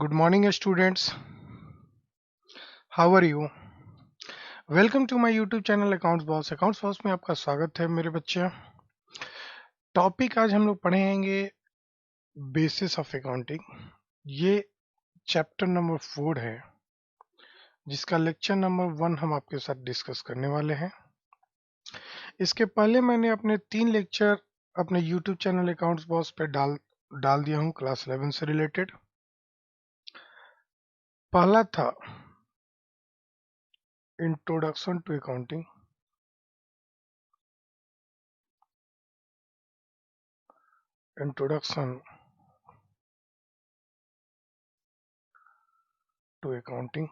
Good morning, students. How are you? Welcome to my YouTube channel accounts boss में आपका स्वागत है मेरे बच्चे। टॉपिक आज हम लोग पढ़ेंगे बेसिस ऑफ अकाउंटिंग। ये चैप्टर नंबर 4 है, जिसका लेक्चर नंबर 1 हम आपके साथ डिस्कस करने वाले हैं। इसके पहले मैंने अपने 3 लेक्चर अपने यूट्यूब चैनल अकाउंट्स बॉस पे डाल दिया हूँ क्लास 11 से रिलेटेड। पहला था introduction to accounting, introduction to accounting,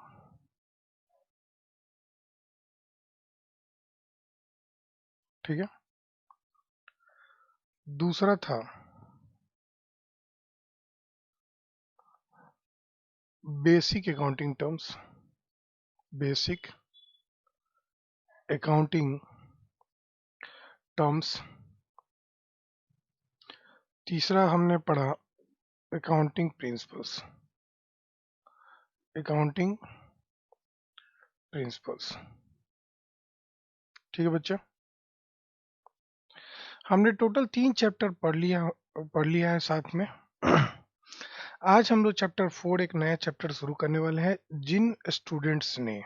ठीक है। दूसरा था basic accounting terms, basic accounting terms. तीसरा हमने पढ़ा अकाउंटिंग प्रिंसिपल्स, अकाउंटिंग प्रिंसिपल्स, ठीक है बच्चा। हमने टोटल 3 चैप्टर पढ़ लिया है साथ में। आज हम लोग चैप्टर 4 एक नया चैप्टर शुरू करने वाले हैं। जिन स्टूडेंट्स ने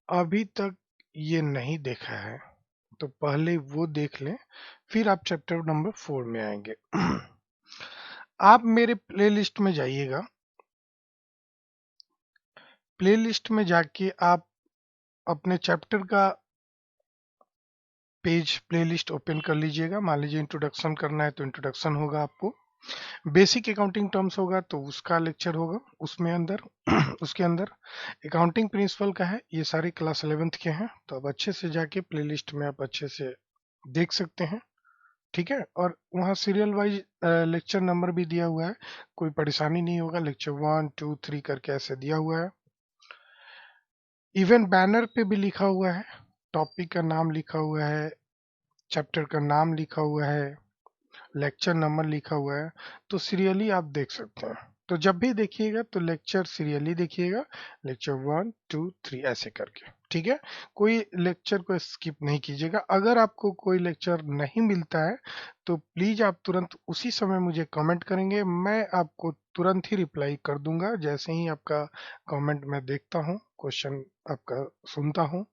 अभी तक ये नहीं देखा है तो पहले वो देख लें, फिर आप चैप्टर नंबर 4 में आएंगे। आप मेरे प्लेलिस्ट में जाइएगा, प्लेलिस्ट में जाके आप अपने चैप्टर का पेज प्लेलिस्ट ओपन कर लीजिएगा। मान लीजिए इंट्रोडक्शन करना है तो इंट्रोडक्शन होगा, आपको बेसिक अकाउंटिंग टर्म्स होगा तो उसका लेक्चर होगा उसमें अंदर। उसके अंदर अकाउंटिंग प्रिंसिपल का है, ये सारे क्लास 11th के हैं, तो अब अच्छे से जाके प्लेलिस्ट में आप अच्छे से देख सकते हैं, ठीक है। और वहाँ सीरियल वाइज लेक्चर नंबर भी दिया हुआ है, कोई परेशानी नहीं होगा। लेक्चर 1 2 3 करके ऐसे दिया हुआ है। इवन बैनर पे भी लिखा हुआ है, टॉपिक का नाम लिखा हुआ है, चैप्टर का नाम लिखा हुआ है, लेक्चर नंबर लिखा हुआ है, तो सीरियली आप देख सकते हैं। तो जब भी देखिएगा तो लेक्चर सीरियली देखिएगा, लेक्चर 1 2 3 ऐसे करके, ठीक है। कोई लेक्चर को स्किप नहीं कीजिएगा। अगर आपको कोई लेक्चर नहीं मिलता है तो प्लीज आप तुरंत उसी समय मुझे कमेंट करेंगे, मैं आपको तुरंत ही रिप्लाई कर दूंगा। जैसे ही आपका कमेंट मैं देखता हूँ, क्वेश्चन आपका सुनता हूँ,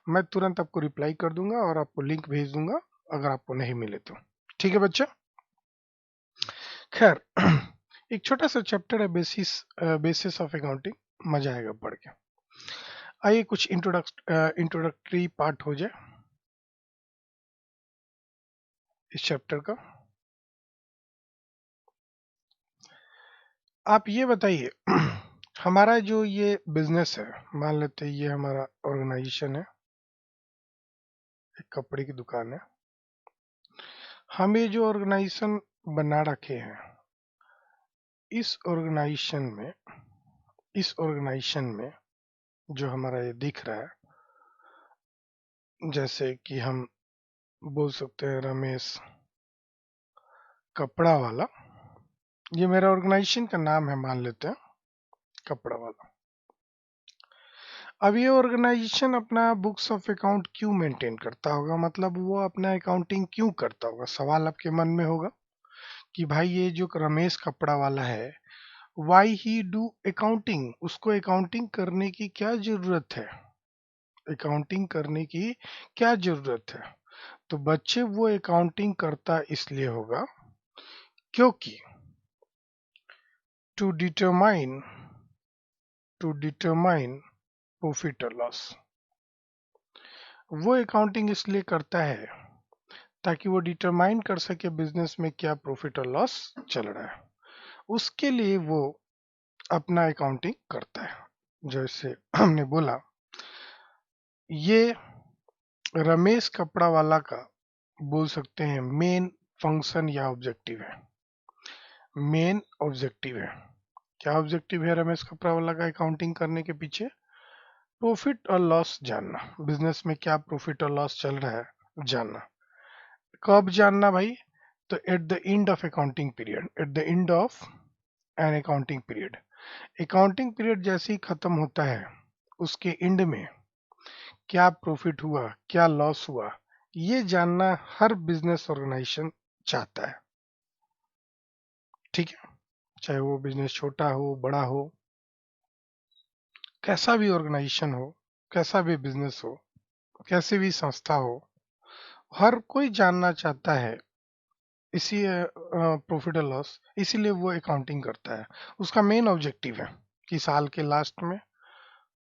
मैं तुरंत आपको रिप्लाई कर दूंगा और आपको लिंक भेज दूंगा अगर आपको नहीं मिले तो, ठीक है बच्चा। खैर, एक छोटा सा चैप्टर है बेसिस ऑफ अकाउंटिंग, मजा आएगा पढ़ के। आइए कुछ इंट्रोडक्टरी पार्ट हो जाए इस चैप्टर का। आप ये बताइए, हमारा जो ये बिजनेस है, मान लेते हैं ये हमारा ऑर्गेनाइजेशन है, एक कपड़े की दुकान है। हम ये जो ऑर्गेनाइजेशन बना रखे हैं, इस ऑर्गेनाइजेशन में इस ऑर्गेनाइजेशन में जो हमारा ये दिख रहा है, जैसे कि हम बोल सकते हैं रमेश कपड़ा वाला, ये मेरा ऑर्गेनाइजेशन का नाम है, मान लेते हैं कपड़ा वाला। अब ये ऑर्गेनाइजेशन अपना बुक्स ऑफ अकाउंट क्यों मेंटेन करता होगा, मतलब वो अपना अकाउंटिंग क्यों करता होगा, सवाल आपके मन में होगा कि भाई ये जो रमेश कपड़ा वाला है, वाई ही डू अकाउंटिंग, उसको अकाउंटिंग करने की क्या जरूरत है, अकाउंटिंग करने की क्या जरूरत है। तो बच्चे वो अकाउंटिंग करता इसलिए होगा क्योंकि टू डिटरमाइन प्रॉफिट और लॉस, वो अकाउंटिंग इसलिए करता है ताकि वो डिटरमाइन कर सके बिजनेस में क्या प्रॉफिट और लॉस चल रहा है, उसके लिए वो अपना अकाउंटिंग करता है। जैसे हमने बोला, ये रमेश कपड़ा वाला का बोल सकते हैं मेन फंक्शन या ऑब्जेक्टिव है, मेन ऑब्जेक्टिव है। क्या ऑब्जेक्टिव है रमेश कपड़ा वाला का अकाउंटिंग करने के पीछे? प्रॉफिट और लॉस जानना, बिजनेस में क्या प्रॉफिट और लॉस चल रहा है जानना। कब जानना भाई? तो at the end of accounting period, at the end of N accounting period. Accounting period जैसे ही खत्म होता है, उसके एंड में क्या प्रॉफिट हुआ, क्या लॉस हुआ, ये जानना हर बिजनेस ऑर्गेनाइजेशन चाहता है। ठीक है, चाहे वो बिजनेस छोटा हो, बड़ा हो, कैसा भी ऑर्गेनाइजेशन हो, कैसा भी बिजनेस हो, कैसी भी संस्था हो, हर कोई जानना चाहता है इसी प्रॉफिट और लॉस। इसीलिए वो अकाउंटिंग करता है। उसका मेन ऑब्जेक्टिव है कि साल के लास्ट में,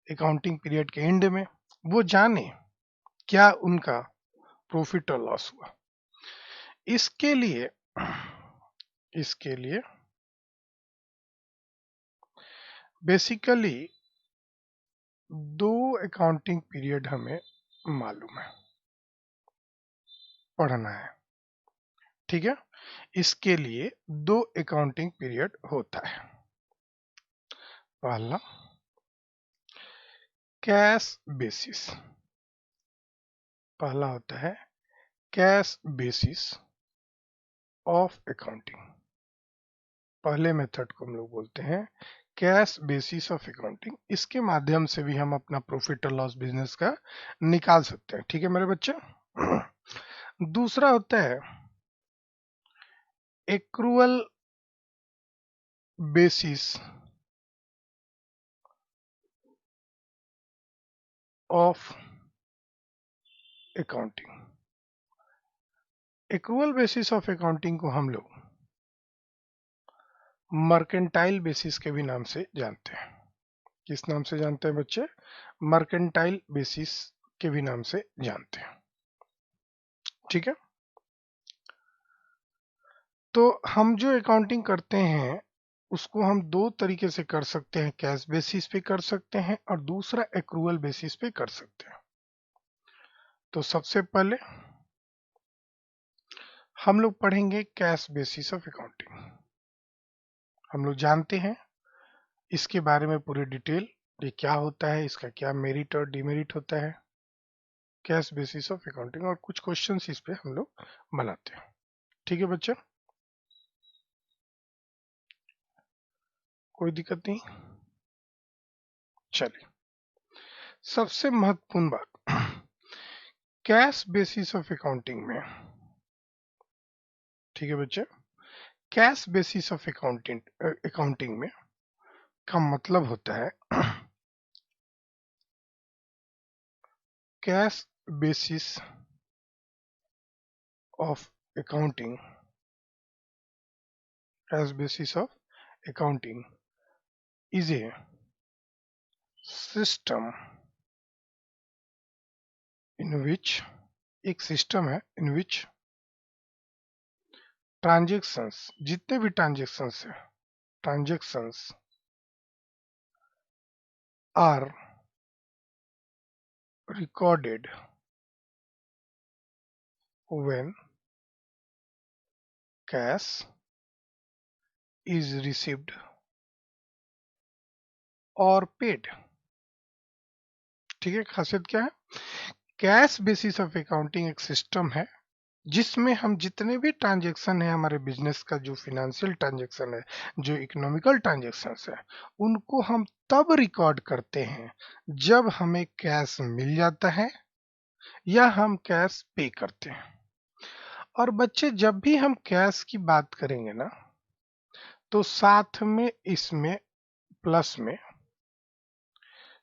अकाउंटिंग पीरियड के एंड में, वो जाने क्या उनका प्रॉफिट और लॉस हुआ। इसके लिए इसके लिए बेसिकली दो अकाउंटिंग पीरियड हमें मालूम है, पढ़ना है। ठीक है, इसके लिए दो अकाउंटिंग पीरियड होता है। पहला कैश बेसिस, पहला होता है कैश बेसिस ऑफ अकाउंटिंग। पहले मेथड को हम लोग बोलते हैं कैश बेसिस ऑफ अकाउंटिंग। इसके माध्यम से भी हम अपना प्रॉफिट और लॉस बिजनेस का निकाल सकते हैं। ठीक है मेरे बच्चे। दूसरा होता है accrual basis of accounting. Accrual basis of accounting को हम लोग मर्केंटाइल बेसिस के भी नाम से जानते हैं। किस नाम से जानते हैं बच्चे? मर्केंटाइल बेसिस के भी नाम से जानते हैं। ठीक है, तो हम जो अकाउंटिंग करते हैं उसको हम दो तरीके से कर सकते हैं, कैश बेसिस पे कर सकते हैं और दूसरा एक्रूअल बेसिस पे कर सकते हैं। तो सबसे पहले हम लोग पढ़ेंगे कैश बेसिस ऑफ अकाउंटिंग। हम लोग जानते हैं इसके बारे में पूरी डिटेल, ये क्या होता है, इसका क्या मेरिट और डिमेरिट होता है, कैश बेसिस ऑफ अकाउंटिंग, और कुछ क्वेश्चंस इस पे हम लोग बनाते हैं। ठीक है बच्चे, कोई दिक्कत नहीं। चलिए, सबसे महत्वपूर्ण बात कैश बेसिस ऑफ अकाउंटिंग में। ठीक है बच्चे, कैश बेसिस ऑफ अकाउंटिंग में का मतलब होता है cash basis of accounting, cash basis of accounting is a system in which, एक सिस्टम है in which ट्रांजेक्शंस, जितने भी ट्रांजेक्शंस है, transactions are recorded when cash is received or paid। ठीक है, खासियत क्या है? कैश बेसिस ऑफ अकाउंटिंग एक सिस्टम है जिसमें हम जितने भी ट्रांजेक्शन है, हमारे बिजनेस का जो फिनेंशियल ट्रांजेक्शन है, जो इकोनॉमिकल ट्रांजेक्शन है, उनको हम तब रिकॉर्ड करते हैं जब हमें कैश मिल जाता है या हम कैश पे करते हैं। और बच्चे, जब भी हम कैश की बात करेंगे ना, तो साथ में इसमें प्लस में,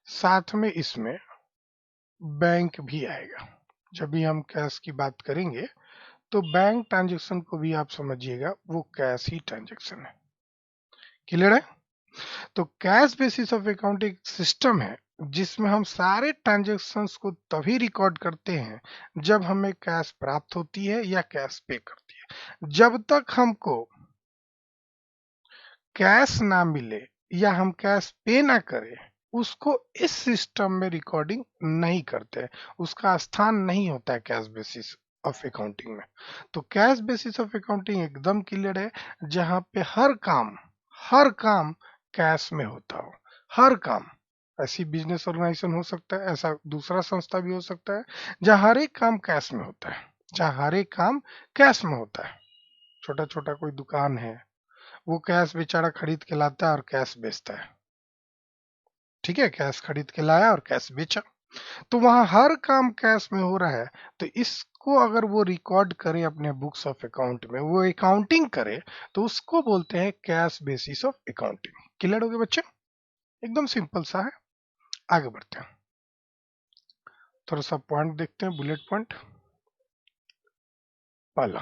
साथ में इसमें बैंक भी आएगा। जब भी हम कैश की बात करेंगे तो बैंक ट्रांजैक्शन को भी आप समझिएगा वो कैश ही ट्रांजैक्शन है। क्लियर है? तो cash basis of accounting system है जिसमें हम सारे ट्रांजैक्शंस को तभी रिकॉर्ड करते हैं जब हमें कैश प्राप्त होती है या कैश पे करती है। जब तक हमको कैश ना मिले या हम कैश पे ना करें, उसको इस सिस्टम में रिकॉर्डिंग नहीं करते, उसका स्थान नहीं होता है कैश बेसिस ऑफ अकाउंटिंग में। तो कैश बेसिस ऑफ अकाउंटिंग एकदम क्लियर है, जहां पे हर काम कैश में होता हो, हर काम। ऐसी बिजनेस ऑर्गेनाइजेशन हो सकता है, ऐसा दूसरा संस्था भी हो सकता है जहां हर एक काम कैश में होता है, जहां हर एक काम कैश में होता है। छोटा छोटा कोई दुकान है, वो कैश बेचारा खरीद के लाता है और कैश बेचता है। ठीक है, कैश खरीद के लाया और कैश बेचा, तो वहां हर काम कैश में हो रहा है। तो इसको अगर वो रिकॉर्ड करे अपने बुक्स ऑफ अकाउंट में, वो अकाउंटिंग करे, तो उसको बोलते हैं cash basis of accounting. Clear हो गए बच्चे? एकदम सिंपल सा है। आगे बढ़ते हैं, थोड़ा सा पॉइंट देखते हैं, बुलेट पॉइंट। पहला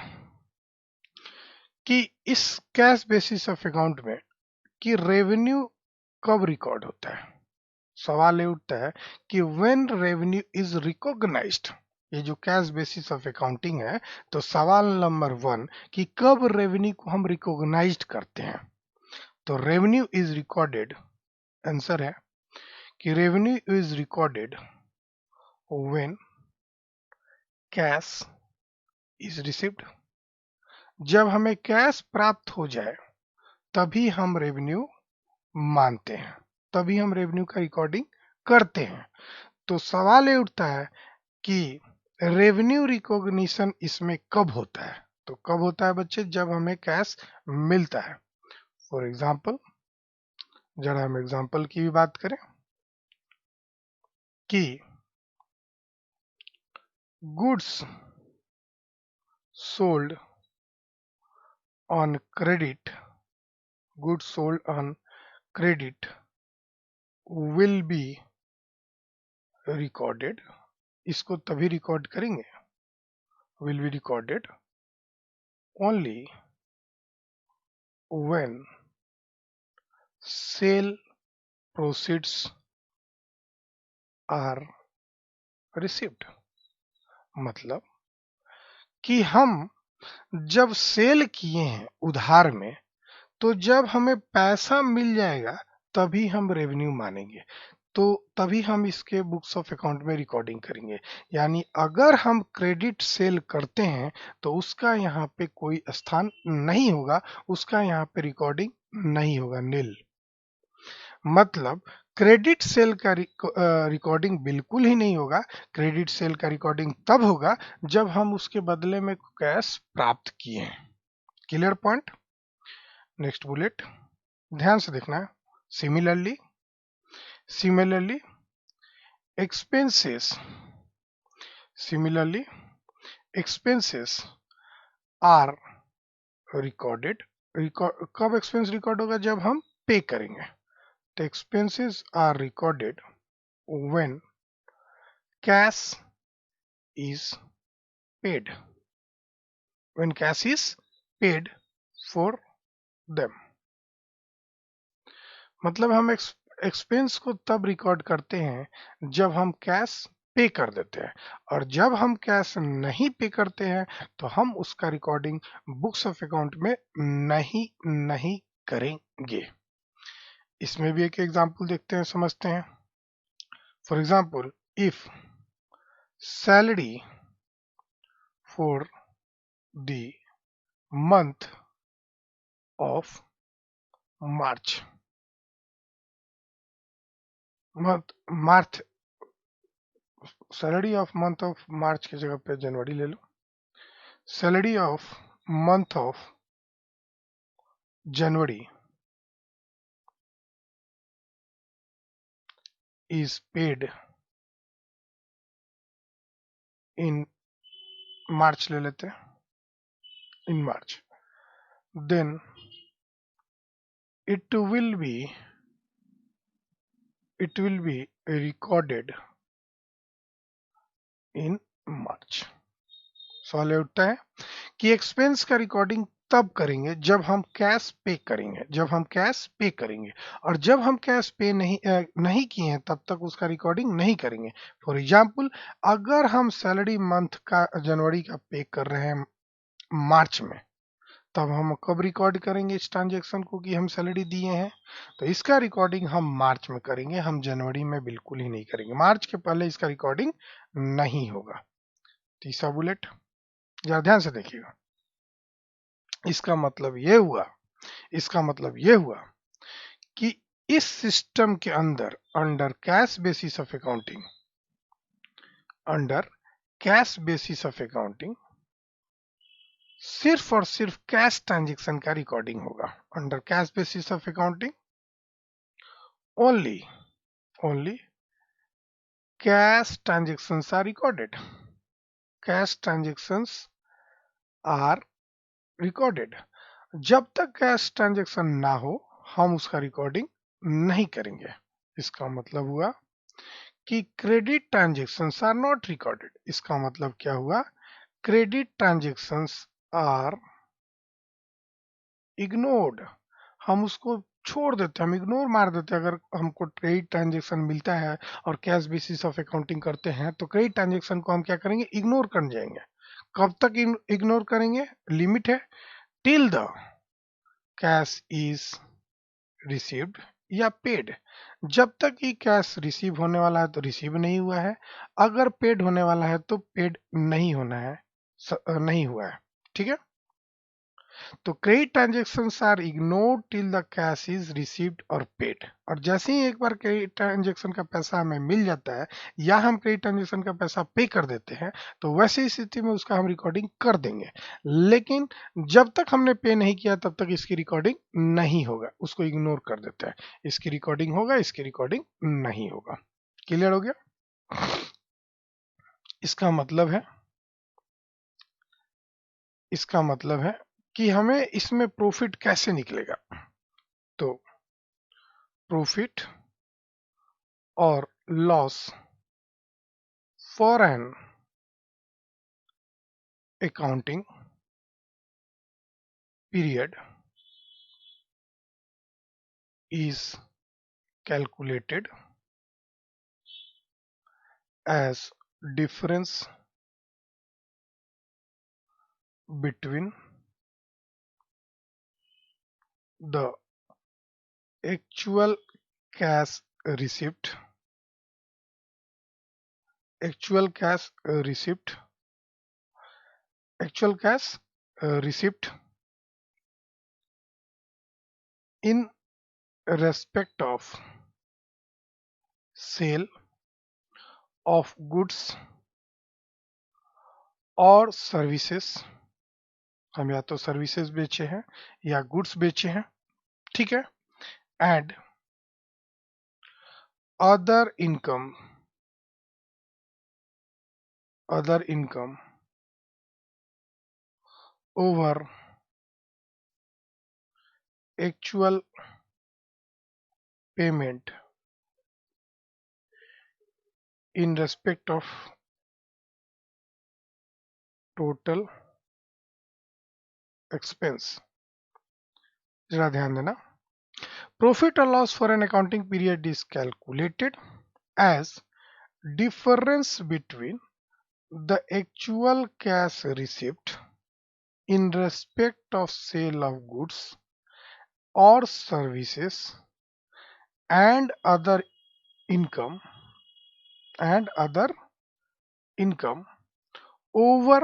कि इस कैश बेसिस ऑफ अकाउंट में कि रेवेन्यू कब रिकॉर्ड होता है। सवाल ये उठता है कि व्हेन रेवेन्यू इज रिकॉग्नाइज्ड। ये जो कैश बेसिस ऑफ अकाउंटिंग है, तो सवाल नंबर 1 कि कब रेवेन्यू को हम रिकॉग्नाइज्ड करते हैं। तो रेवेन्यू इज रिकॉर्डेड, आंसर है कि revenue is recorded when cash is received. जब हमें कैश प्राप्त हो जाए तभी हम रेवेन्यू मानते हैं, तभी हम रेवेन्यू का रिकॉर्डिंग करते हैं। तो सवाल ये उठता है कि रेवेन्यू रिकॉग्निशन इसमें कब होता है। तो कब होता है बच्चे? जब हमें कैश मिलता है। फॉर एग्जाम्पल, जरा हम एग्जाम्पल की भी बात करें कि goods sold on credit, goods sold on credit will be recorded. इसको तभी रिकॉर्ड करेंगे, will be recorded only when sale proceeds are received. मतलब कि हम जब सेल किए हैं उधार में, तो जब हमें पैसा मिल जाएगा तभी हम रेवेन्यू मानेंगे, तो तभी हम इसके बुक्स ऑफ अकाउंट में रिकॉर्डिंग करेंगे। यानी अगर हम क्रेडिट सेल करते हैं तो उसका यहाँ पे कोई स्थान नहीं होगा, उसका यहाँ पे रिकॉर्डिंग नहीं होगा, नील। मतलब क्रेडिट सेल का रिकॉर्डिंग बिल्कुल ही नहीं होगा। क्रेडिट सेल का रिकॉर्डिंग तब होगा जब हम उसके बदले में कैश प्राप्त किए हैं। Clear point? नेक्स्ट बुलेट, ध्यान से देखना है। Similarly, similarly expenses, similarly expenses are recorded। कब एक्सपेंस रिकॉर्ड होगा? जब हम पे करेंगे। तो expenses are recorded when cash is paid, when cash is paid for them। मतलब हम एक्सपेंस को तब रिकॉर्ड करते हैं जब हम कैश पे कर देते हैं, और जब हम कैश नहीं पे करते हैं तो हम उसका रिकॉर्डिंग बुक्स ऑफ अकाउंट में नहीं करेंगे। इसमें भी एक एग्जांपल देखते हैं, समझते हैं। For example, if salary for the month of March, March, salary of month of March की जगह पे जनवरी ले लो। Salary of month of January is paid in March, ले लेते हैं, in March, then it will be recorded in March। सवाल उठता है कि एक्सपेंस का रिकॉर्डिंग तब करेंगे जब हम कैश पे करेंगे, जब हम कैश पे करेंगे, और जब हम कैश पे नहीं किए हैं तब तक उसका रिकॉर्डिंग नहीं करेंगे। फॉर एग्जाम्पल, अगर हम सैलरी मंथ का जनवरी का पे कर रहे हैं मार्च में, तब हम कब रिकॉर्ड करेंगे इस ट्रांजेक्शन को कि हम सैलरी दिए हैं? तो इसका रिकॉर्डिंग हम मार्च में करेंगे, हम जनवरी में बिल्कुल ही नहीं करेंगे। मार्च के पहले इसका रिकॉर्डिंग नहीं होगा। तीसरा बुलेट, जरा ध्यान से देखिएगा। इसका मतलब ये हुआ, इसका मतलब ये हुआ कि इस सिस्टम के अंदर, under cash basis of accounting, under cash basis of accounting, सिर्फ और सिर्फ कैश ट्रांजैक्शन का रिकॉर्डिंग होगा। Under cash basis of accounting only cash transactions are recorded. Cash transactions are recorded. जब तक कैश ट्रांजैक्शन ना हो हम उसका रिकॉर्डिंग नहीं करेंगे। इसका मतलब हुआ कि credit transactions are not recorded. इसका मतलब क्या हुआ? Credit transactions are ignored. हम उसको छोड़ देते हैं, हम इग्नोर मार देते हैं। अगर हमको क्रेडिट ट्रांजैक्शन मिलता है और कैश बेसिस ऑफ अकाउंटिंग करते हैं तो क्रेडिट ट्रांजैक्शन को हम क्या करेंगे? इग्नोर कर जाएंगे। कब तक इग्नोर करेंगे? लिमिट है till the cash is received या पेड। जब तक कि कैश रिसीव होने वाला है तो रिसीव नहीं हुआ है, अगर पेड होने वाला है तो पेड नहीं होना है, नहीं हुआ है। ठीक है, तो credit transactions are ignored till the cash is received और पेड। और जैसे ही एक बार क्रेडिट ट्रांजेक्शन का पैसा हमें मिल जाता है या हम क्रेडिट ट्रांजेक्शन का पैसा पे कर देते हैं तो वैसी स्थिति में उसका हम रिकॉर्डिंग कर देंगे। लेकिन जब तक हमने पे नहीं किया तब तक इसकी रिकॉर्डिंग नहीं होगा, उसको इग्नोर कर देते हैं। इसकी रिकॉर्डिंग होगा, इसकी रिकॉर्डिंग नहीं होगा। क्लियर हो गया? इसका मतलब है कि हमें इसमें प्रॉफिट कैसे निकलेगा। तो प्रॉफिट और loss for an accounting period is calculated as difference between the actual cash receipt actual cash receipt actual cash receipt in respect of sale of goods और सर्विसेज। हम या तो सर्विसेज बेचे हैं या गुड्स बेचे हैं, ठीक है। And other income over actual payment in respect of total expense। जरा ध्यान देना, प्रॉफिट और loss for an accounting period is calculated as difference between the actual cash receipt in respect of sale of goods or services and other income over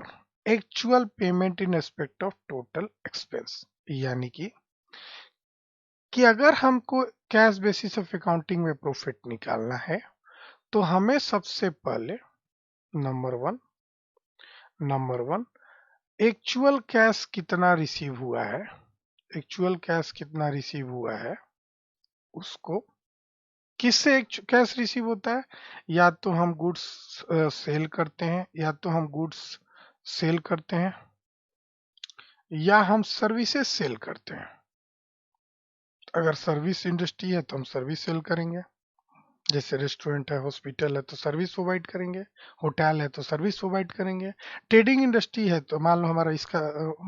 actual payment in respect of total expense। यानी कि अगर हमको cash basis of accounting में profit निकालना है तो हमें सबसे पहले नंबर वन एक्चुअल कैश कितना रिसीव हुआ है, उसको किससे कैश रिसीव होता है? या तो हम गुड्स सेल करते हैं या हम सर्विसेज सेल करते हैं। अगर सर्विस इंडस्ट्री है तो हम सर्विस सेल करेंगे, जैसे रेस्टोरेंट है, हॉस्पिटल है तो सर्विस प्रोवाइड करेंगे, होटल है तो सर्विस प्रोवाइड करेंगे। ट्रेडिंग इंडस्ट्री है तो मान लो हमारा इसका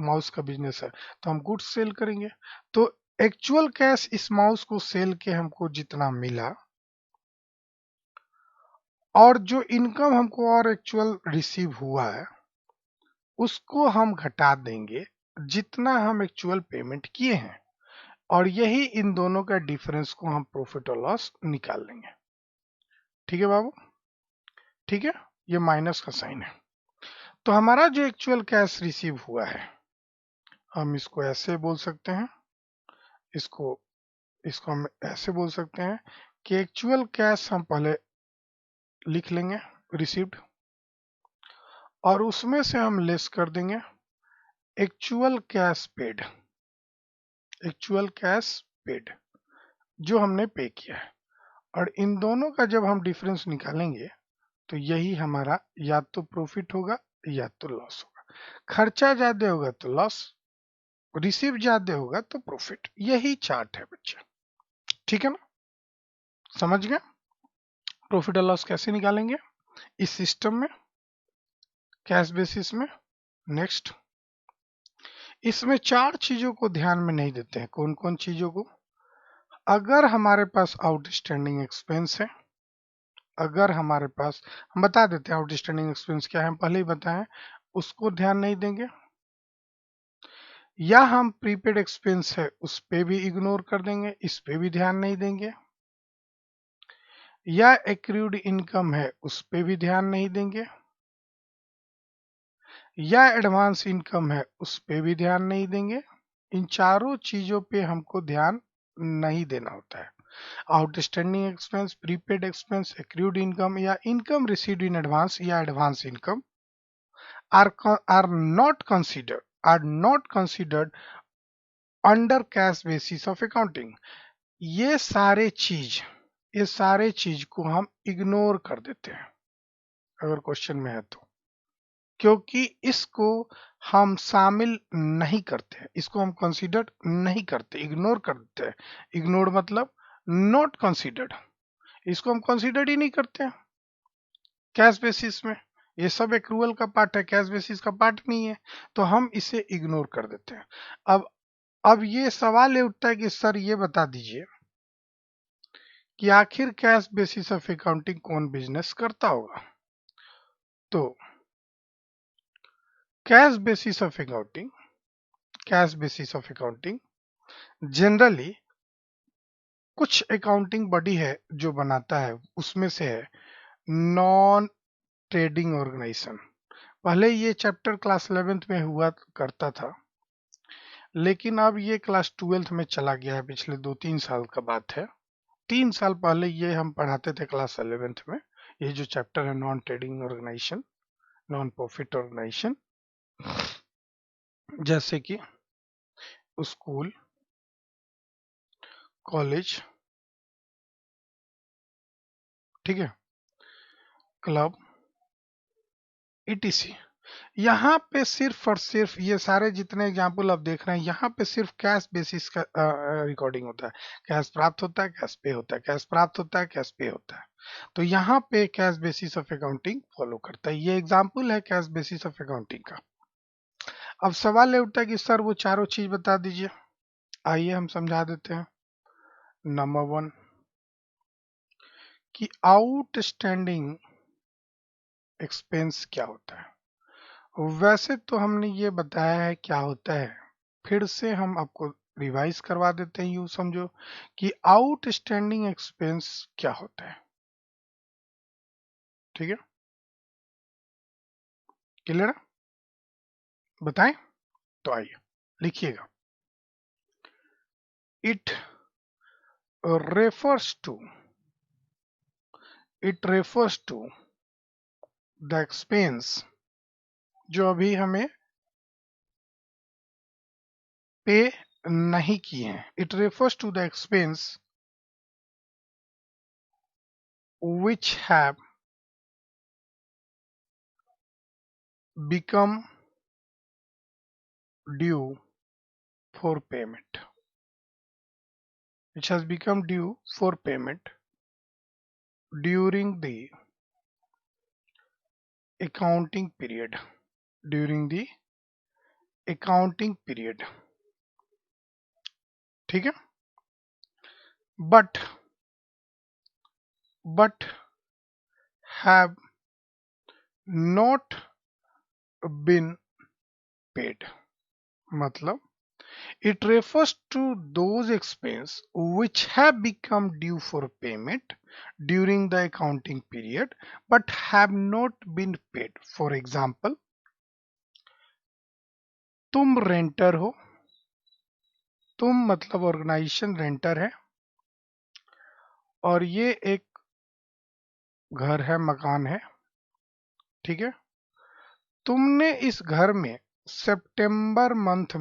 माउस का बिजनेस है तो हम गुड्स सेल करेंगे। तो एक्चुअल कैश इस माउस को सेल के हमको जितना मिला और जो इनकम हमको और एक्चुअल रिसीव हुआ है उसको हम घटा देंगे जितना हम एक्चुअल पेमेंट किए हैं, और यही इन दोनों का डिफरेंस को हम प्रॉफिट और लॉस निकाल लेंगे। ठीक है बाबू, ठीक है, ये माइनस का साइन है। तो हमारा जो एक्चुअल कैश रिसीव हुआ है हम इसको ऐसे बोल सकते हैं, इसको हम ऐसे बोल सकते हैं कि एक्चुअल कैश हम पहले लिख लेंगे रिसीव्ड और उसमें से हम लेस कर देंगे actual cash paid, actual cash paid जो हमने पे किया है, और इन दोनों का जब हम डिफरेंस निकालेंगे तो यही हमारा या तो प्रॉफिट होगा या तो लॉस होगा। खर्चा ज्यादा होगा तो लॉस, रिसीव ज्यादा होगा तो प्रॉफिट। यही चार्ट है बच्चे, ठीक है ना? समझ गए? प्रॉफिट और लॉस कैसे निकालेंगे इस सिस्टम में, कैश बेसिस में। नेक्स्ट, इसमें 4 चीजों को ध्यान में नहीं देते हैं। कौन कौन चीजों को? अगर हमारे पास आउटस्टैंडिंग एक्सपेंस है, अगर हमारे पास, हम बता देते हैं आउटस्टैंडिंग एक्सपेंस क्या है, हम पहले ही बताएं, उसको ध्यान नहीं देंगे। या हम प्रीपेड एक्सपेंस है उस पे भी इग्नोर कर देंगे, इस पे भी ध्यान नहीं देंगे। या एक्रूड इनकम है उस पे भी ध्यान नहीं देंगे। या एडवांस इनकम है उस पे भी ध्यान नहीं देंगे। इन चारों चीजों पे हमको ध्यान नहीं देना होता है। Outstanding expense, prepaid expense, accrued income या इनकम रिसीव्ड इन एडवांस या advance income are not considered under cash basis of accounting। ये सारे चीज को हम इग्नोर कर देते हैं अगर क्वेश्चन में है तो, क्योंकि इसको हम शामिल नहीं करते, इसको हम कंसीडर नहीं करते, इग्नोर कर देते हैं। इग्नोर मतलब नॉट कंसीडर्ड, इसको हम कंसीडर ही नहीं करते हैं कैश बेसिस में। ये सब एक्रूअल का पार्ट है, कैश बेसिस का पार्ट नहीं है, तो हम इसे इग्नोर कर देते हैं। अब ये सवाल ये उठता है कि सर ये बता दीजिए कि आखिर कैश बेसिस ऑफ अकाउंटिंग कौन बिजनेस करता होगा? तो cash basis of accounting, cash basis of accounting generally कुछ अकाउंटिंग बॉडी है जो बनाता है, उसमें से है नॉन ट्रेडिंग ऑर्गेनाइजेशन। पहले ये चैप्टर क्लास 11th में हुआ करता था, लेकिन अब ये क्लास 12th में चला गया है, पिछले 2-3 साल का बात है। 3 साल पहले ये हम पढ़ाते थे क्लास 11th में, ये जो चैप्टर है non trading organisation, non profit organisation, जैसे कि स्कूल, कॉलेज, ठीक है, क्लब, ईटीसी। यहाँ पे सिर्फ और सिर्फ ये सारे जितने एग्जाम्पल आप देख रहे हैं, यहाँ पे सिर्फ कैश बेसिस का रिकॉर्डिंग होता है। कैश प्राप्त होता है, कैश पे होता है, कैश प्राप्त होता है, कैश पे होता है। तो यहाँ पे cash basis of accounting follow करता है। ये एग्जाम्पल है कैश बेसिस ऑफ अकाउंटिंग का। अब सवाल ये उठता है कि सर वो चारों चीज बता दीजिए। आइए हम समझा देते हैं। नंबर 1 कि आउटस्टैंडिंग एक्सपेंस क्या होता है। वैसे तो हमने ये बताया है क्या होता है, फिर से हम आपको रिवाइज करवा देते हैं। यूं समझो कि आउटस्टैंडिंग एक्सपेंस क्या होता है, ठीक है? क्लियर है? बताएं तो आइए लिखिएगा। It refers to the expense जो अभी हमें पे नहीं किए हैं। It refers to the expense which have become due for payment, which has become due for payment during the accounting period, during the accounting period, ठीक है? but have not been paid। मतलब it refers to those expense which have become due for payment during the accounting period but have not been paid। For example, तुम रेंटर हो, तुम मतलब organisation रेंटर है, और ये एक घर है, मकान है, ठीक है? तुमने इस घर में सितंबर मंथ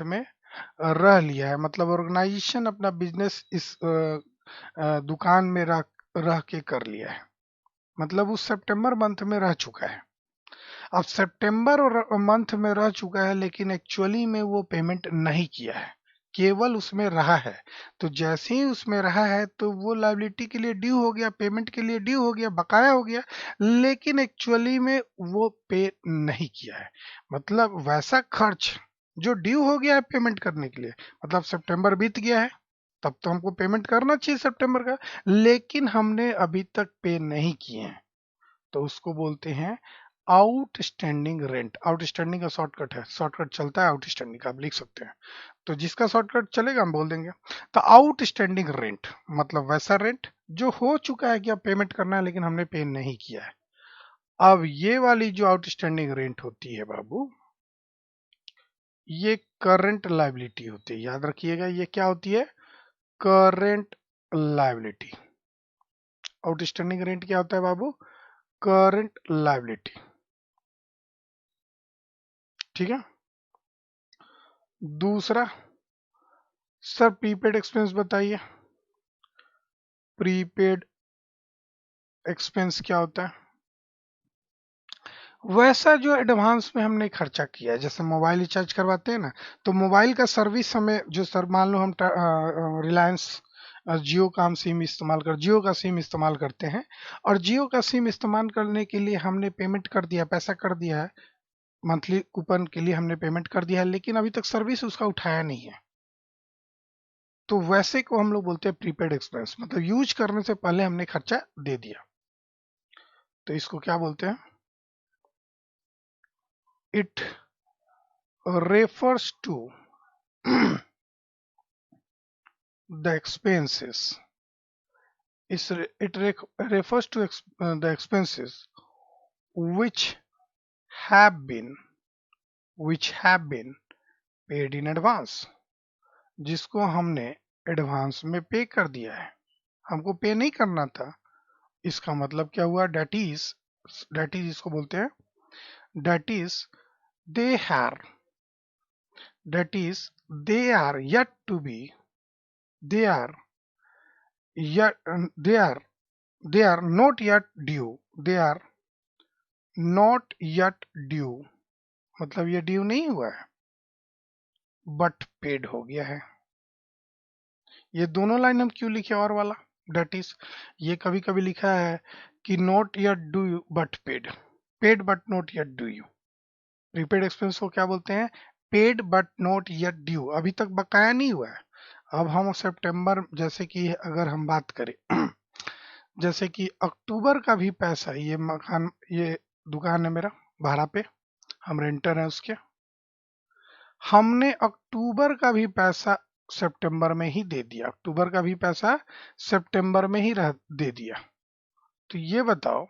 में रह लिया है, मतलब ऑर्गेनाइजेशन अपना बिजनेस इस दुकान में रह के कर लिया है, मतलब उस सितंबर मंथ में रह चुका है। अब सितंबर और मंथ में रह चुका है, लेकिन एक्चुअली में वो पेमेंट नहीं किया है, केवल उसमें रहा है। तो जैसे ही उसमें रहा है तो वो लायबिलिटी के लिए ड्यू हो गया, पेमेंट के लिए ड्यू हो गया, बकाया हो गया, लेकिन एक्चुअली में वो पे नहीं किया है। मतलब वैसा खर्च जो ड्यू हो गया है पेमेंट करने के लिए, मतलब सितंबर बीत गया है, तब तो हमको पेमेंट करना चाहिए सितंबर का, लेकिन हमने अभी तक पे नहीं किए हैं, तो उसको बोलते हैं आउटस्टैंडिंग रेंट। आउटस्टैंडिंग का शॉर्टकट है, शॉर्टकट चलता है आउटस्टैंडिंग का, आप लिख सकते हैं। तो जिसका शॉर्टकट चलेगा हम बोल देंगे। तो आउटस्टैंडिंग रेंट मतलब वैसा रेंट जो हो चुका है कि अब पेमेंट करना है लेकिन हमने पे नहीं किया है। अब ये वाली जो आउटस्टैंडिंग रेंट होती है बाबू, ये करंट लायबिलिटी होती है, याद रखिएगा ये क्या होती है, करंट लायबिलिटी। आउटस्टैंडिंग रेंट क्या होता है बाबू, करंट लायबिलिटी, ठीक है। दूसरा, सर प्रीपेड एक्सपेंस बताइए, प्रीपेड एक्सपेंस क्या होता है, वैसा जो एडवांस में हमने खर्चा किया है। जैसे मोबाइल रिचार्ज करवाते हैं ना, तो मोबाइल का सर्विस हमें जो, सर मान लो हम रिलायंस जियो का हम सिम इस्तेमाल कर जियो का सिम इस्तेमाल करते हैं, और जियो का सिम इस्तेमाल करने के लिए हमने पेमेंट कर दिया, पैसा कर दिया है, मंथली कूपन के लिए हमने पेमेंट कर दिया है, लेकिन अभी तक सर्विस उसका उठाया नहीं है, तो वैसे को हम लोग बोलते हैं प्रीपेड एक्सपेंस, मतलब यूज करने से पहले हमने खर्चा दे दिया, तो इसको क्या बोलते हैं, it refers to the expenses refers to the expenses which have been paid in advance, जिसको हमने एडवांस में पे कर दिया है, हमको पे नहीं करना था। इसका मतलब क्या हुआ, डेट इज इसको बोलते हैं, that is they are they are yet to be they are yet they are not yet due, they are not yet due, मतलब ये ड्यू नहीं हुआ है बट पेड हो गया है। ये दोनों लाइन हम क्यों लिखे, और वाला डेट इज, ये कभी कभी लिखा है कि not yet due but paid, paid but not yet due. Prepaid expense को क्या बोलते हैं, paid but not yet due, अभी तक बकाया नहीं हुआ है। अब हम सितंबर, जैसे कि अगर हम बात करें जैसे कि अक्टूबर का भी पैसा, ये मकान, ये दुकान है मेरा भाड़ा पे, हम रेंटर हैं उसके, हमने अक्टूबर का भी पैसा सितंबर में ही दे दिया, अक्टूबर का भी पैसा सितंबर में ही दे दिया। तो ये बताओ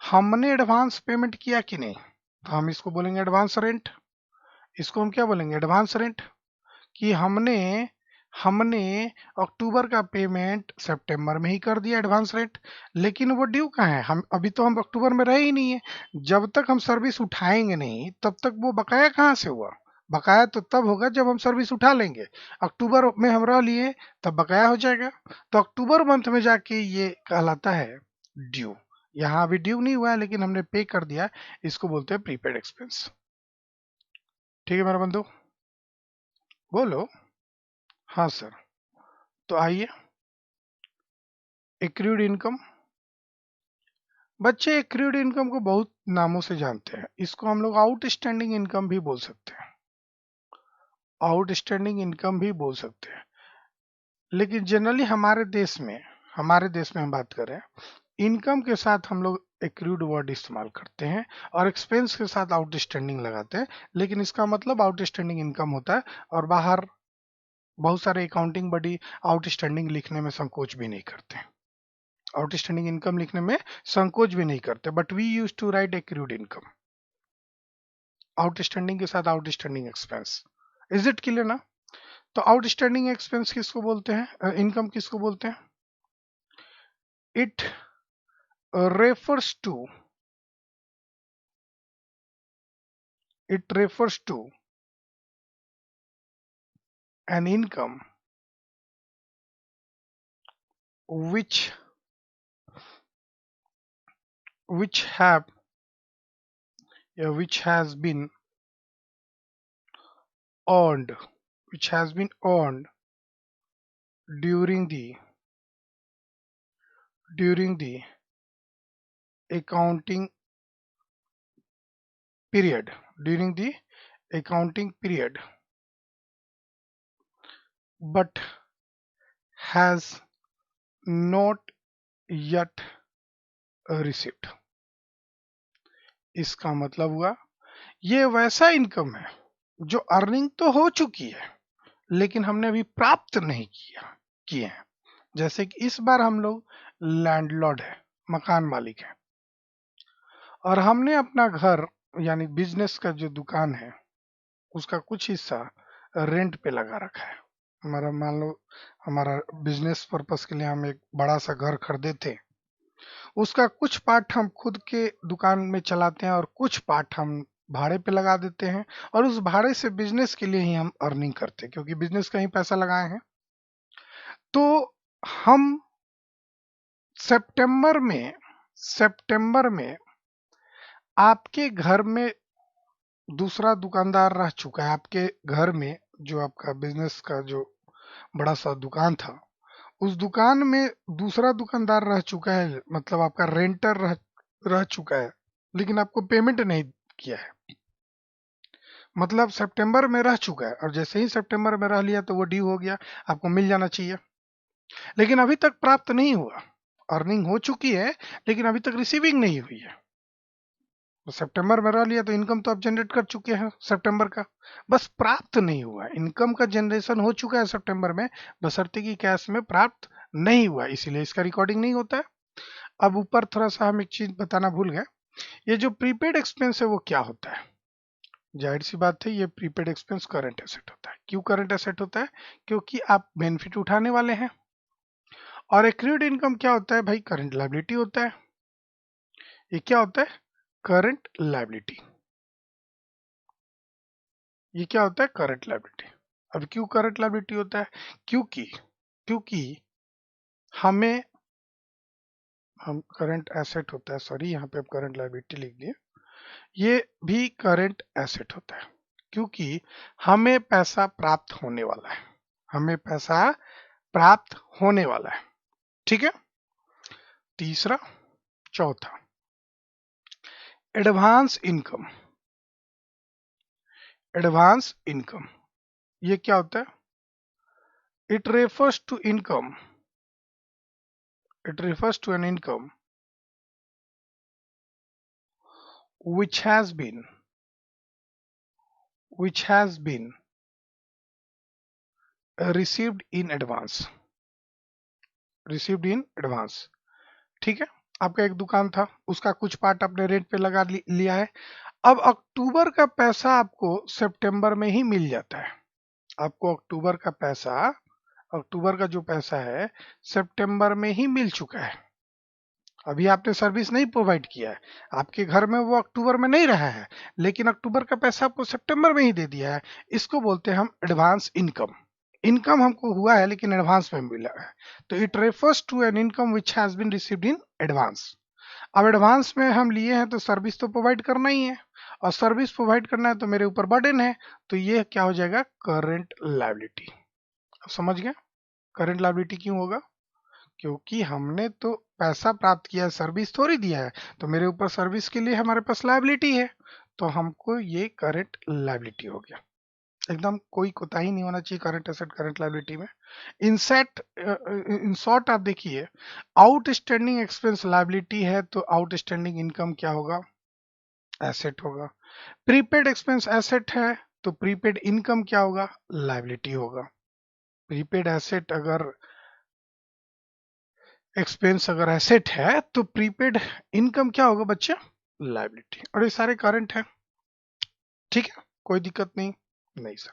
हमने एडवांस पेमेंट किया कि नहीं, तो हम इसको बोलेंगे एडवांस रेंट। इसको हम क्या बोलेंगे, एडवांस रेंट, कि हमने हमने अक्टूबर का पेमेंट सितंबर में ही कर दिया, एडवांस रेंट, लेकिन वो ड्यू कहाँ है, हम अभी तो हम अक्टूबर में रहे ही नहीं है। जब तक हम सर्विस उठाएंगे नहीं तब तक वो बकाया कहाँ से हुआ, बकाया तो तब होगा जब हम सर्विस उठा लेंगे, अक्टूबर में हम रह लिए तब बकाया हो जाएगा, तो अक्टूबर मंथ में जाके ये कहलाता है ड्यू। यहाँ अभी ड्यू नहीं हुआ है लेकिन हमने पे कर दिया, इसको बोलते हैं प्रीपेड एक्सपेंस। ठीक है मेरा बंधु, बोलो। हाँ सर, तो आइए, एक्रूड इनकम। बच्चे एक्रूड इनकम को बहुत नामों से जानते हैं, इसको हम लोग आउटस्टैंडिंग इनकम भी बोल सकते हैं, आउटस्टैंडिंग इनकम भी बोल सकते हैं, लेकिन जनरली हमारे देश में हम बात करें, इनकम के साथ हम लोग एक्रूड वर्ड इस्तेमाल करते हैं और एक्सपेंस के साथ आउटस्टैंडिंग लगाते हैं, लेकिन इसका मतलब आउटस्टैंडिंग इनकम होता है, और बाहर बहुत सारे अकाउंटिंग बॉडी आउटस्टैंडिंग लिखने में संकोच भी नहीं करते, आउटस्टैंडिंग इनकम लिखने में संकोच भी नहीं करते, but we use to write accrued income, outstanding के साथ outstanding expense. Is it clear ना। तो आउटस्टैंडिंग एक्सपेंस किसको बोलते हैं, इनकम किसको बोलते हैं, it refers to It refers to an income which have which has been earned during the accounting period but has not yet received. इसका मतलब हुआ ये वैसा इनकम है जो अर्निंग तो हो चुकी है लेकिन हमने अभी प्राप्त नहीं किए हैं। जैसे कि इस बार हम लोग लैंडलॉर्ड है, मकान मालिक है, और हमने अपना घर यानी बिजनेस का जो दुकान है उसका कुछ हिस्सा रेंट पे लगा रखा है। हमारा मान लो हमारा बिजनेस पर्पस के लिए हम एक बड़ा सा घर खरीदे थे, उसका कुछ पार्ट हम खुद के दुकान में चलाते हैं और कुछ पार्ट हम भाड़े पे लगा देते हैं, और उस भाड़े से बिजनेस के लिए ही हम अर्निंग करते हैं क्योंकि बिजनेस का ही पैसा लगाए हैं। तो हम सितंबर में आपके घर में दूसरा दुकानदार रह चुका है। आपके घर में जो आपका बिजनेस का जो बड़ा सा दुकान था उस दुकान में दूसरा दुकानदार रह चुका है, मतलब आपका रेंटर रह चुका है लेकिन आपको पेमेंट नहीं किया है। मतलब सितंबर में रह चुका है और जैसे ही सितंबर में रह लिया तो वो ड्यू हो गया, आपको मिल जाना चाहिए, लेकिन अभी तक प्राप्त नहीं हुआ। अर्निंग हो चुकी है लेकिन अभी तक रिसीविंग नहीं हुई है। तो सितंबर में रह लिया तो इनकम तो आप जनरेट कर चुके हैं सितंबर का, बस प्राप्त नहीं हुआ। इनकम का जनरेशन हो चुका है सितंबर में, बशर्ते कि कैश में प्राप्त नहीं हुआ, इसीलिए इसका रिकॉर्डिंग नहीं होता है। अब ऊपर थोड़ा सा हम एक चीज बताना भूल गए, ये जो प्रीपेड एक्सपेंस है वो क्या होता है। जाहिर सी बात है ये प्रीपेड एक्सपेंस करंट एसेट होता है। क्यों करंट एसेट होता है? क्योंकि आप बेनिफिट उठाने वाले हैं। और एक्रूड इनकम क्या होता है भाई? करंट लायबिलिटी होता है। ये क्या होता है? Current liability. ये क्या होता है? Current liability. अब क्यों करंट लायबिलिटी होता है? क्योंकि हमें हम करंट एसेट होता है, सॉरी यहाँ पे अब करंट लायबिलिटी लिख दिए, ये भी करंट एसेट होता है क्योंकि हमें पैसा प्राप्त होने वाला है। हमें पैसा प्राप्त होने वाला है, ठीक है। तीसरा, चौथा, एडवांस इनकम। एडवांस इनकम ये क्या होता है? It refers to income, it refers to an income which has been received in advance, ठीक है। आपका एक दुकान था, उसका कुछ पार्ट आपने रेंट पे लगा लिया है। अब अक्टूबर का पैसा आपको सितंबर में ही मिल जाता है। आपको अक्टूबर का जो पैसा है सितंबर में ही मिल चुका है। अभी आपने सर्विस नहीं प्रोवाइड किया है, आपके घर में वो अक्टूबर में नहीं रहा है, लेकिन अक्टूबर का पैसा आपको सितंबर में ही दे दिया है। इसको बोलते हैं हम एडवांस इनकम। इनकम हमको हुआ है लेकिन एडवांस में मिला है, तो it refers to an income which has been received in advance. अब एडवांस में हम लिए हैं तो सर्विस तो प्रोवाइड करना ही है, और सर्विस प्रोवाइड करना है तो मेरे ऊपर बर्डन है, तो ये क्या हो जाएगा? Current liability. समझ गए? करंट लायबिलिटी क्यों होगा? क्योंकि हमने तो पैसा प्राप्त किया है, सर्विस थोड़ी दिया है, तो मेरे ऊपर सर्विस के लिए हमारे पास लायबिलिटी है, तो हमको ये करंट लायबिलिटी हो गया। एकदम कोई कोताही नहीं होना चाहिए करंट एसेट करंट लायबिलिटी में। इन शॉर्ट आप देखिए, आउटस्टैंडिंग एक्सपेंस लायबिलिटी है तो आउटस्टैंडिंग इनकम क्या होगा? एसेट होगा। प्रीपेड एक्सपेंस एसेट है तो प्रीपेड इनकम क्या होगा? लायबिलिटी होगा। प्रीपेड एसेट अगर एक्सपेंस अगर एसेट है तो प्रीपेड इनकम क्या होगा बच्चे? लायबिलिटी। और ये सारे करंट है, ठीक है, कोई दिक्कत नहीं सर।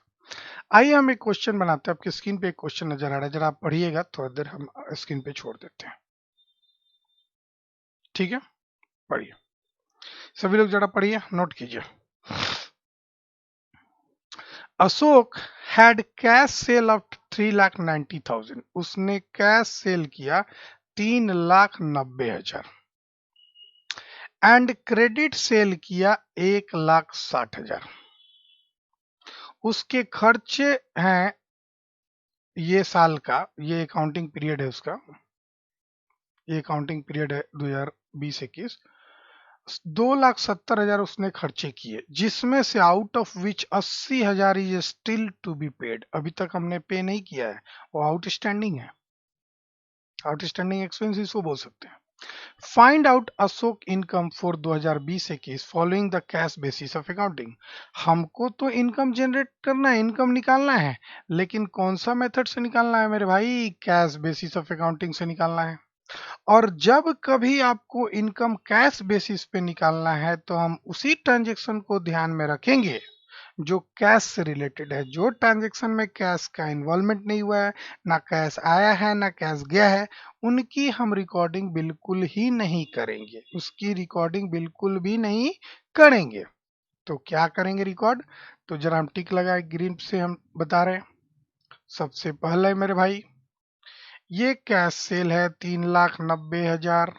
आइए हम एक क्वेश्चन बनाते हैं। आपकी स्क्रीन पे एक क्वेश्चन नजर आ रहा है, जरा आप पढ़िएगा, थोड़ा देर हम स्क्रीन पे छोड़ देते हैं, ठीक है। पढ़िए सभी लोग, जरा पढ़िए, नोट कीजिए। Ashok had cash cell of 3,90,000, उसने कैश सेल किया 3,90,000 एंड क्रेडिट सेल किया 1,60,000। उसके खर्चे हैं ये साल का, ये अकाउंटिंग पीरियड है उसका, ये अकाउंटिंग पीरियड है 2020-21। 2,70,000 उसने खर्चे किए, जिसमें से out of which 80,000 is still to be paid, अभी तक हमने पे नहीं किया है, वो आउटस्टैंडिंग है, आउटस्टैंडिंग एक्सपेंस इसको बोल सकते हैं। Find out Ashok income for 2020-21 following the cash basis of accounting. हमको तो इनकम जनरेट करना है, इनकम निकालना है, लेकिन कौन सा मेथड से निकालना है मेरे भाई? कैश बेसिस ऑफ अकाउंटिंग से निकालना है। और जब कभी आपको इनकम कैश बेसिस पे निकालना है तो हम उसी ट्रांजैक्शन को ध्यान में रखेंगे जो कैश से रिलेटेड है। जो ट्रांजैक्शन में कैश का इन्वॉल्वमेंट नहीं हुआ है, ना कैश आया है ना कैश गया है, उनकी हम रिकॉर्डिंग बिल्कुल ही नहीं करेंगे, उसकी रिकॉर्डिंग बिल्कुल भी नहीं करेंगे। तो क्या करेंगे रिकॉर्ड? तो जरा हम टिक लगाए, ग्रीन से हम बता रहे हैं। सबसे पहले मेरे भाई ये कैश सेल है 3,90,000,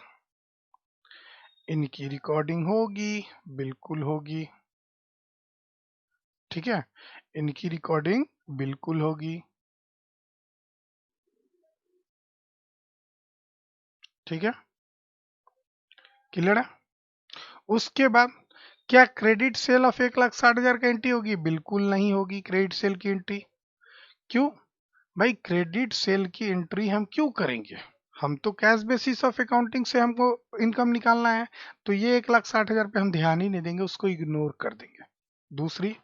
इनकी रिकॉर्डिंग होगी, बिल्कुल होगी, ठीक है, इनकी रिकॉर्डिंग बिल्कुल होगी, ठीक है, क्लियर है। उसके बाद क्या क्रेडिट सेल ऑफ 1,60,000 का एंट्री होगी? बिल्कुल नहीं होगी क्रेडिट सेल की एंट्री। क्यों भाई? क्रेडिट सेल की एंट्री हम क्यों करेंगे? हम तो कैश बेसिस ऑफ अकाउंटिंग से हमको इनकम निकालना है, तो ये 1,60,000 पे हम ध्यान ही नहीं देंगे, उसको इग्नोर कर देंगे। दूसरी,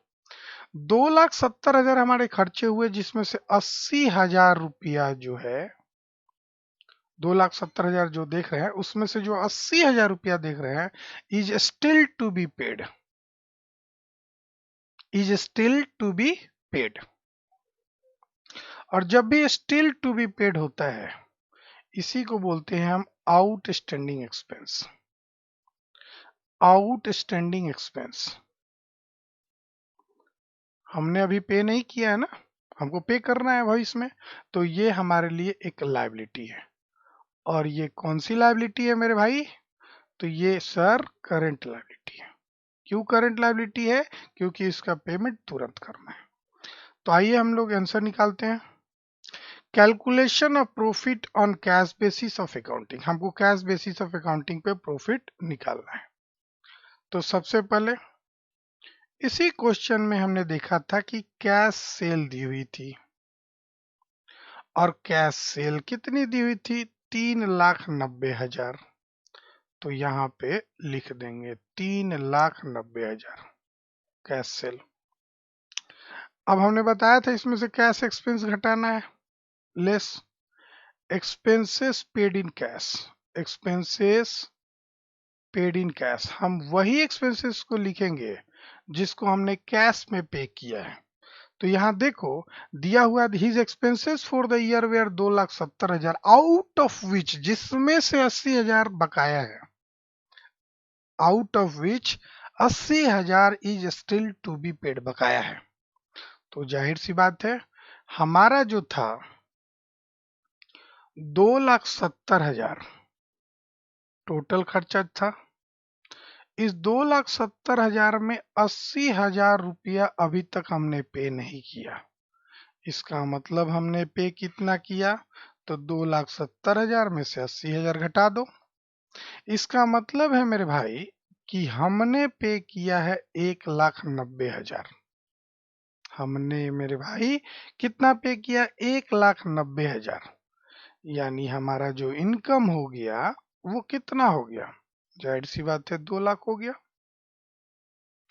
2,70,000 हमारे खर्चे हुए, जिसमें से 80,000 रुपया जो है, 2,70,000 जो देख रहे हैं उसमें से जो 80,000 रुपया देख रहे हैं is still to be paid, is still to be paid. और जब भी स्टिल टू बी पेड होता है, इसी को बोलते हैं हम आउटस्टैंडिंग एक्सपेंस, आउटस्टैंडिंग एक्सपेंस। हमने अभी पे नहीं किया है ना, हमको पे करना है भविष्य में, तो ये हमारे लिए एक लायबिलिटी है। और ये कौन सी लायबिलिटी है मेरे भाई? तो ये सर करंट लायबिलिटी है। क्यों करंट लायबिलिटी है? क्योंकि इसका पेमेंट तुरंत करना है। तो आइए हम लोग आंसर निकालते हैं। Calculation of profit on cash basis of accounting, हमको कैश बेसिस ऑफ अकाउंटिंग पे प्रॉफिट निकालना है। तो सबसे पहले इसी क्वेश्चन में हमने देखा था कि कैश सेल दी हुई थी, और कैश सेल कितनी दी हुई थी? 3,90,000। तो यहाँ पे लिख देंगे 3,90,000 कैश सेल। अब हमने बताया था इसमें से कैश एक्सपेंस घटाना है, less expenses paid in cash, expenses paid in cash. हम वही एक्सपेंसेस को लिखेंगे जिसको हमने कैश में पे किया है। तो यहाँ देखो दिया हुआ his expenses for the year where 2,70,000 out of which, जिसमें से 80,000 बकाया है, out of which 80,000 is still to be paid, बकाया है। तो जाहिर सी बात है हमारा जो था 2,70,000 टोटल खर्चा था, इस 2,70,000 में 80,000 रुपया अभी तक हमने पे नहीं किया। इसका मतलब हमने पे कितना किया? तो 2,70,000 में से 80,000 घटा दो। इसका मतलब है मेरे भाई कि हमने पे किया है 1,90,000। हमने मेरे भाई कितना पे किया? 1,90,000। यानी हमारा जो इनकम हो गया वो कितना हो गया? जाहिर सी बात है 2 लाख हो गया।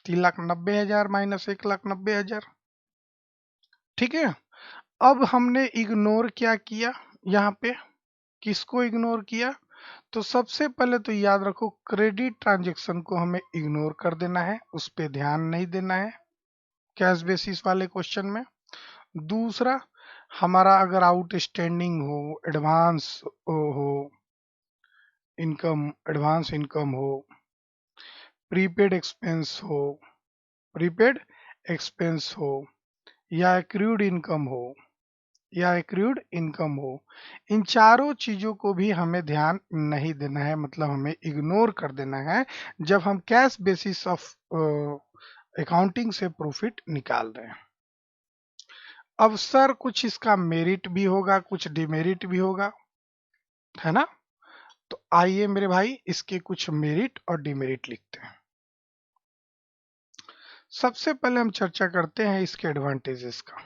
3,90,000 माइनस 1,90,000, ठीक है। अब हमने इग्नोर क्या किया यहाँ पे? किसको इग्नोर किया? तो सबसे पहले तो याद रखो क्रेडिट ट्रांजैक्शन को हमें इग्नोर कर देना है, उस पे ध्यान नहीं देना है कैश बेसिस वाले क्वेश्चन में। दूसरा, हमारा अगर आउटस्टैंडिंग हो, एडवांस हो इनकम, एडवांस इनकम हो, प्रीपेड एक्सपेंस हो, प्रीपेड एक्सपेंस हो, या एक्रूड इनकम हो या एक्रूड इनकम हो, इन चारों चीजों को भी हमें ध्यान नहीं देना है, मतलब हमें इग्नोर कर देना है जब हम कैश बेसिस ऑफ अकाउंटिंग से प्रॉफिट निकाल रहे हैं। अब सर कुछ इसका मेरिट भी होगा, कुछ डिमेरिट भी होगा, है ना? तो आइए मेरे भाई इसके कुछ मेरिट और डिमेरिट लिखते हैं। सबसे पहले हम चर्चा करते हैं इसके एडवांटेजेस का।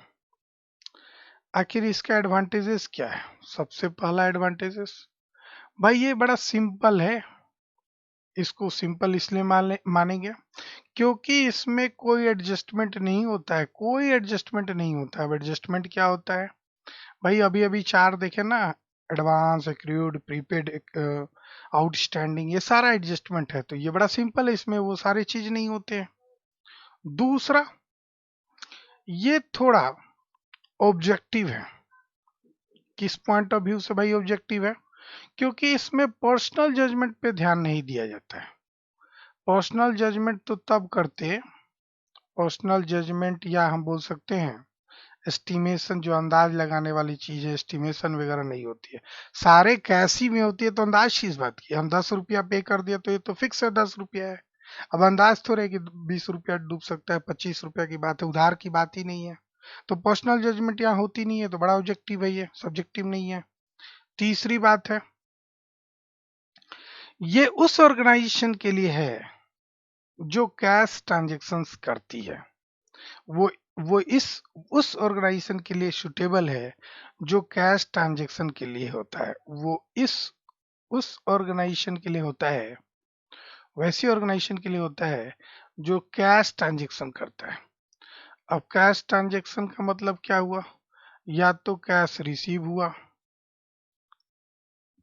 आखिर इसका एडवांटेजेस क्या है? सबसे पहला एडवांटेजेस भाई ये बड़ा सिंपल है। इसको सिंपल इसलिए मानेंगे क्योंकि इसमें कोई एडजस्टमेंट नहीं होता है, कोई एडजस्टमेंट नहीं होता है। अब एडजस्टमेंट क्या होता है भाई? अभी अभी चार देखे ना, एडवांस, एक्रूड, प्रीपेड, आउटस्टैंडिंग, ये सारा एडजस्टमेंट है। तो ये बड़ा सिंपल है, इसमें वो सारे चीज नहीं होते हैं। दूसरा, ये थोड़ा ऑब्जेक्टिव है। किस पॉइंट ऑफ व्यू से भाई ऑब्जेक्टिव है? क्योंकि इसमें पर्सनल जजमेंट पे ध्यान नहीं दिया जाता है। पर्सनल जजमेंट तो तब करते, पर्सनल जजमेंट या हम बोल सकते हैं एस्टिमेशन, जो अंदाज लगाने वाली चीज है, एस्टिमेशन वगैरह नहीं होती है, सारे कैश ही में होती है। तो अंदाज किस बात की? हम 10 रुपया पे कर दिया तो ये तो फिक्स है 10 रुपया है। अब अंदाज थोड़े है कि 20 रुपया डूब सकता है, 25 रुपया की बात है, उधार की बात ही नहीं है। तो पर्सनल जजमेंट यहाँ होती नहीं है, तो बड़ा ऑब्जेक्टिव है, ये सब्जेक्टिव नहीं है। तीसरी बात है, ये उस ऑर्गेनाइजेशन के लिए है जो कैश ट्रांजेक्शन्स करती है। वो वो इस उस ऑर्गेनाइजेशन के लिए सुटेबल है जो कैश ट्रांजैक्शन के लिए होता है। वो इस उस ऑर्गेनाइजेशन के लिए होता है, वैसी ऑर्गेनाइजेशन के लिए होता है जो कैश ट्रांजैक्शन करता है। अब कैश ट्रांजैक्शन का मतलब क्या हुआ? या तो कैश रिसीव हुआ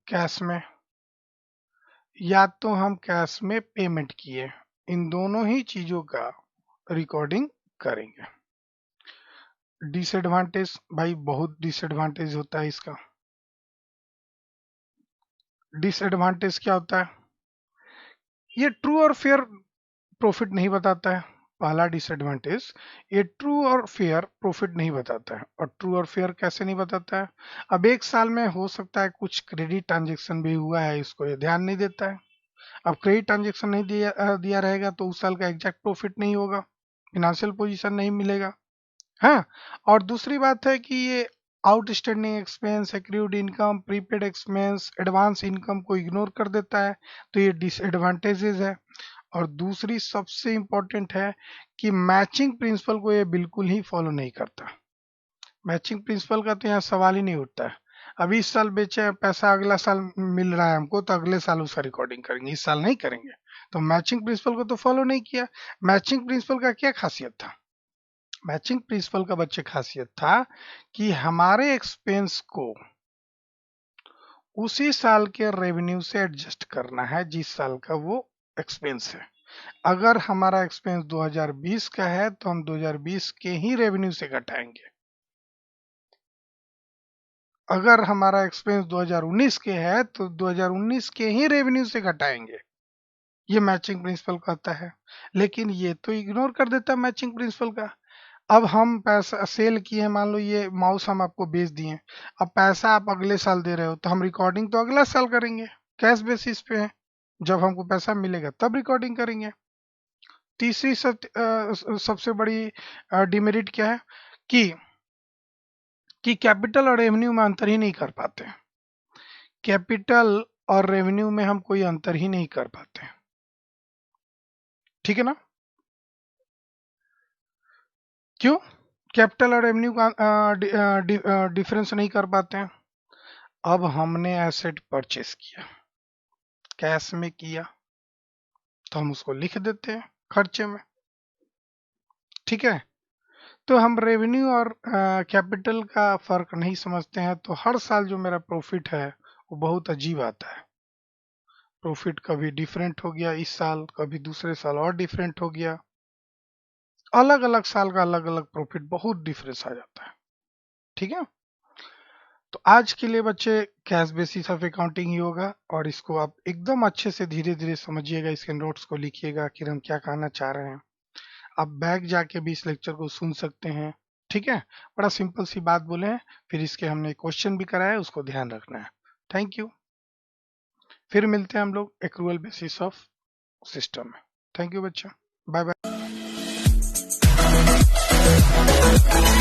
कैश में, या तो हम कैश में पेमेंट किए, इन दोनों ही चीजों का रिकॉर्डिंग करेंगे। डिसएडवांटेज भाई, बहुत डिसएडवांटेज होता है इसका। डिसएडवांटेज क्या होता है? ये ट्रू और फेयर प्रॉफिट नहीं बताता है, पहला डिसएडवांटेज। ये ट्रू और फेयर प्रॉफिट नहीं बताता है। और ट्रू और फेयर कैसे नहीं बताता है? अब एक साल में हो सकता है कुछ क्रेडिट ट्रांजेक्शन भी हुआ है, इसको ये ध्यान नहीं देता है। अब क्रेडिट ट्रांजेक्शन नहीं दिया रहेगा तो उस साल का एग्जैक्ट प्रॉफिट नहीं होगा, फिनेंशियल पोजीशन नहीं मिलेगा। हाँ, और दूसरी बात है कि ये outstanding expense, accrued income, prepaid expense, advance income को इग्नोर कर देता है। तो ये डिसएडवांटेजेस है। और दूसरी सबसे इंपॉर्टेंट है कि मैचिंग प्रिंसिपल को ये बिल्कुल ही फॉलो नहीं करता। मैचिंग प्रिंसिपल का तो यहाँ सवाल ही नहीं उठता है। अब इस साल बेचे हैं, पैसा अगला साल मिल रहा है हमको, तो अगले साल उसका रिकॉर्डिंग करेंगे, इस साल नहीं करेंगे। तो मैचिंग प्रिंसिपल को तो फॉलो नहीं किया। मैचिंग प्रिंसिपल का क्या खासियत था? मैचिंग प्रिंसिपल का बच्चे खासियत था कि हमारे एक्सपेंस को उसी साल के रेवेन्यू से एडजस्ट करना है जिस साल का वो एक्सपेंस है। अगर हमारा एक्सपेंस 2020 का है तो हम 2020 के ही रेवेन्यू से घटाएंगे। अगर हमारा एक्सपेंस 2019 के है तो 2019 के ही रेवेन्यू से घटाएंगे। ये मैचिंग प्रिंसिपल कहता है। लेकिन ये तो इग्नोर कर देता है मैचिंग प्रिंसिपल का। अब हम पैसा सेल किए, मान लो ये माउस हम आपको बेच दिए, अब पैसा आप अगले साल दे रहे हो तो हम रिकॉर्डिंग तो अगला साल करेंगे, कैश बेसिस पे है। जब हमको पैसा मिलेगा तब रिकॉर्डिंग करेंगे। तीसरी सबसे बड़ी डिमेरिट क्या है कि कैपिटल और रेवेन्यू में अंतर ही नहीं कर पाते। कैपिटल और रेवेन्यू में हम कोई अंतर ही नहीं कर पाते। ठीक है ना? क्यों कैपिटल और रेवेन्यू का डिफरेंस नहीं कर पाते हैं? अब हमने एसेट परचेस किया, कैश में किया, तो हम उसको लिख देते हैं खर्चे में। ठीक है, तो हम रेवेन्यू और कैपिटल का फर्क नहीं समझते हैं। तो हर साल जो मेरा प्रॉफिट है वो बहुत अजीब आता है। प्रॉफिट कभी डिफरेंट हो गया इस साल, कभी दूसरे साल और डिफरेंट हो गया। अलग अलग साल का अलग अलग प्रॉफिट, बहुत डिफरेंस आ जाता है। ठीक है, तो आज के लिए बच्चे कैश बेसिस ऑफ अकाउंटिंग ही होगा, और इसको आप एकदम अच्छे से धीरे धीरे समझिएगा, इसके नोट्स को लिखिएगा कि हम क्या कहना चाह रहे हैं। आप बैक जाके भी इस लेक्चर को सुन सकते हैं। ठीक है, बड़ा सिंपल सी बात बोले हैं। फिर इसके हमने क्वेश्चन भी कराया है, उसको ध्यान रखना है। Thank you. फिर मिलते हैं हम लोग एक्रूअल बेसिस ऑफ सिस्टम में। थैंक यू बच्चा, बाय बाय।